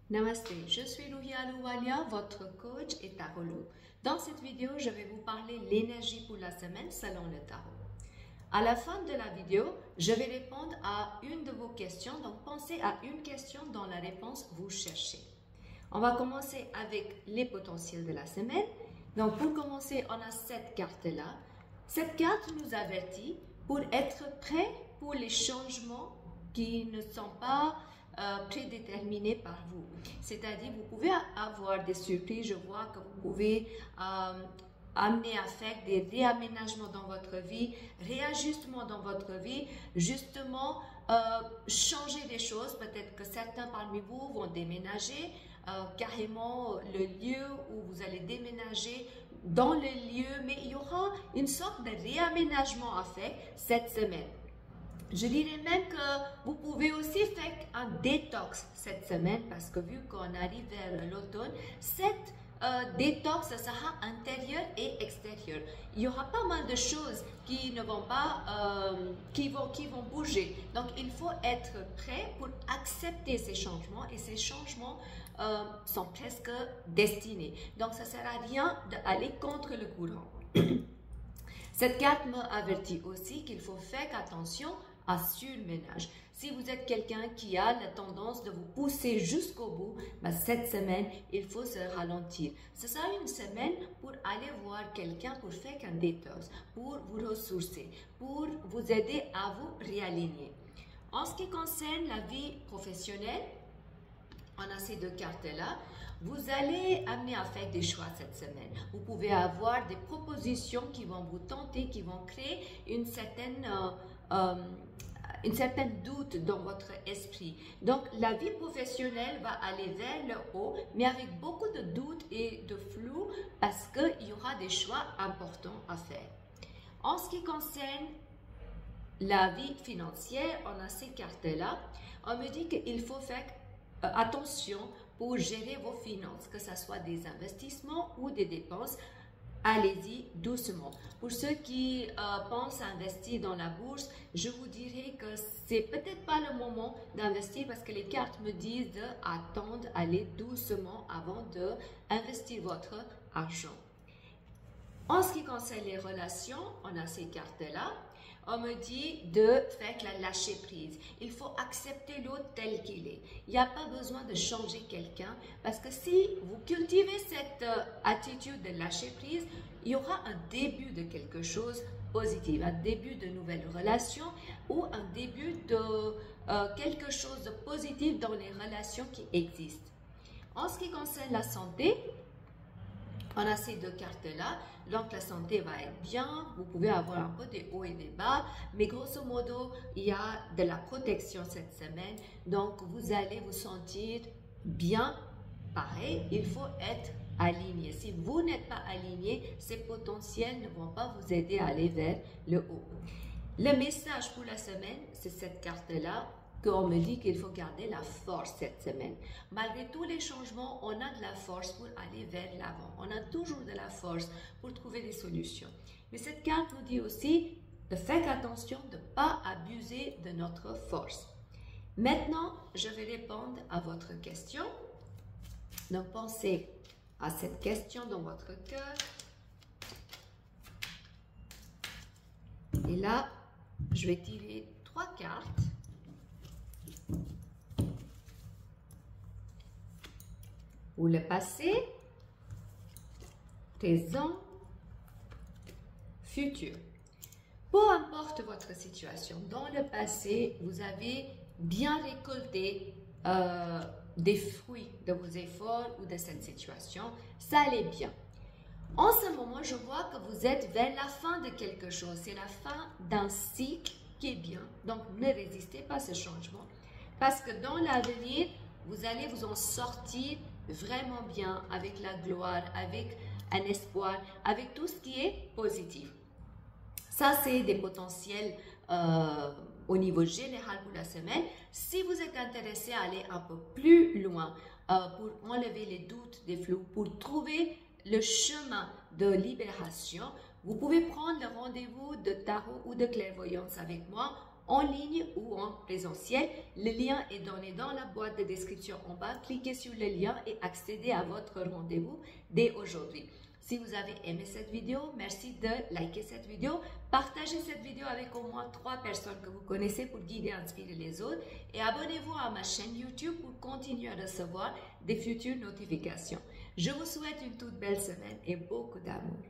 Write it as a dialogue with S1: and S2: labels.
S1: Namaste, je suis Ruhia Alouwalia, votre coach et tarologue. Dans cette vidéo, je vais vous parler de l'énergie pour la semaine selon le tarot. À la fin de la vidéo, je vais répondre à une de vos questions, donc pensez à une question dont la réponse vous cherchez. On va commencer avec les potentiels de la semaine. Donc pour commencer, on a cette carte-là. Cette carte nous avertit pour être prêt pour les changements qui ne sont pas prédéterminés par vous. C'est-à-dire, vous pouvez avoir des surprises. Je vois que vous pouvez amener à faire des réaménagements dans votre vie, réajustements dans votre vie, justement changer des choses. Peut-être que certains parmi vous vont déménager, carrément le lieu où vous allez déménager dans le lieu, mais il y aura une sorte de réaménagement à faire cette semaine. Je dirais même que vous pouvez aussi faire un détox cette semaine parce que vu qu'on arrive vers l'automne, cette détox sera intérieur et extérieur. Il y aura pas mal de choses qui ne vont pas, qui vont bouger. Donc il faut être prêt pour accepter ces changements et ces changements sont presque destinés. Donc ça ne sert à rien d'aller contre le courant. Cette carte m'avertit aussi qu'il faut faire attention à surménage. Si vous êtes quelqu'un qui a la tendance de vous pousser jusqu'au bout, ben cette semaine, il faut se ralentir. Ce sera une semaine pour aller voir quelqu'un pour faire un détox, pour vous ressourcer, pour vous aider à vous réaligner. En ce qui concerne la vie professionnelle, on a ces deux cartes-là. Vous allez amener à faire des choix cette semaine. Vous pouvez avoir des propositions qui vont vous tenter, qui vont créer une certaine doute dans votre esprit. Donc, la vie professionnelle va aller vers le haut, mais avec beaucoup de doutes et de flou parce qu'il y aura des choix importants à faire. En ce qui concerne la vie financière, on a ces cartes-là. On me dit qu'il faut faire attention pour gérer vos finances, que ce soit des investissements ou des dépenses. Allez-y doucement. Pour ceux qui pensent investir dans la bourse, je vous dirais que c'est peut-être pas le moment d'investir parce que les cartes me disent d'attendre, aller doucement avant d'investir votre argent. En ce qui concerne les relations, on a ces cartes-là. On me dit de faire la lâcher prise. Il faut accepter l'autre tel qu'il est. Il n'y a pas besoin de changer quelqu'un parce que si vous cultivez cette attitude de lâcher prise, il y aura un début de quelque chose de positif, un début de nouvelles relations ou un début de quelque chose de positif dans les relations qui existent. En ce qui concerne la santé, on a ces deux cartes-là, donc la santé va être bien, vous pouvez avoir un peu des hauts et des bas, mais grosso modo, il y a de la protection cette semaine, donc vous allez vous sentir bien. Pareil, il faut être aligné. Si vous n'êtes pas aligné, ces potentiels ne vont pas vous aider à aller vers le haut. Le message pour la semaine, c'est cette carte-là, qu'on me dit qu'il faut garder la force cette semaine. Malgré tous les changements, on a de la force pour aller vers l'avant. On a toujours de la force pour trouver des solutions. Mais cette carte nous dit aussi de faire attention de ne pas abuser de notre force. Maintenant, je vais répondre à votre question. Donc, pensez à cette question dans votre cœur. Et là, je vais tirer 3 cartes. Pour le passé, présent, futur. Peu importe votre situation, dans le passé, vous avez bien récolté des fruits de vos efforts ou de cette situation. Ça allait bien. En ce moment, je vois que vous êtes vers la fin de quelque chose. C'est la fin d'un cycle qui est bien. Donc, ne résistez pas à ce changement. Parce que dans l'avenir, vous allez vous en sortir vraiment bien, avec la gloire, avec un espoir, avec tout ce qui est positif. Ça, c'est des potentiels au niveau général pour la semaine. Si vous êtes intéressé à aller un peu plus loin pour enlever les doutes, des flous, pour trouver le chemin de libération, vous pouvez prendre le rendez-vous de tarot ou de clairvoyance avec moi. en ligne ou en présentiel. Le lien est donné dans la boîte de description en bas. Cliquez sur le lien et accédez à votre rendez-vous dès aujourd'hui. Si vous avez aimé cette vidéo, merci de liker cette vidéo. Partagez cette vidéo avec au moins 3 personnes que vous connaissez pour guider et inspirer les autres. Et abonnez-vous à ma chaîne YouTube pour continuer à recevoir des futures notifications. Je vous souhaite une toute belle semaine et beaucoup d'amour.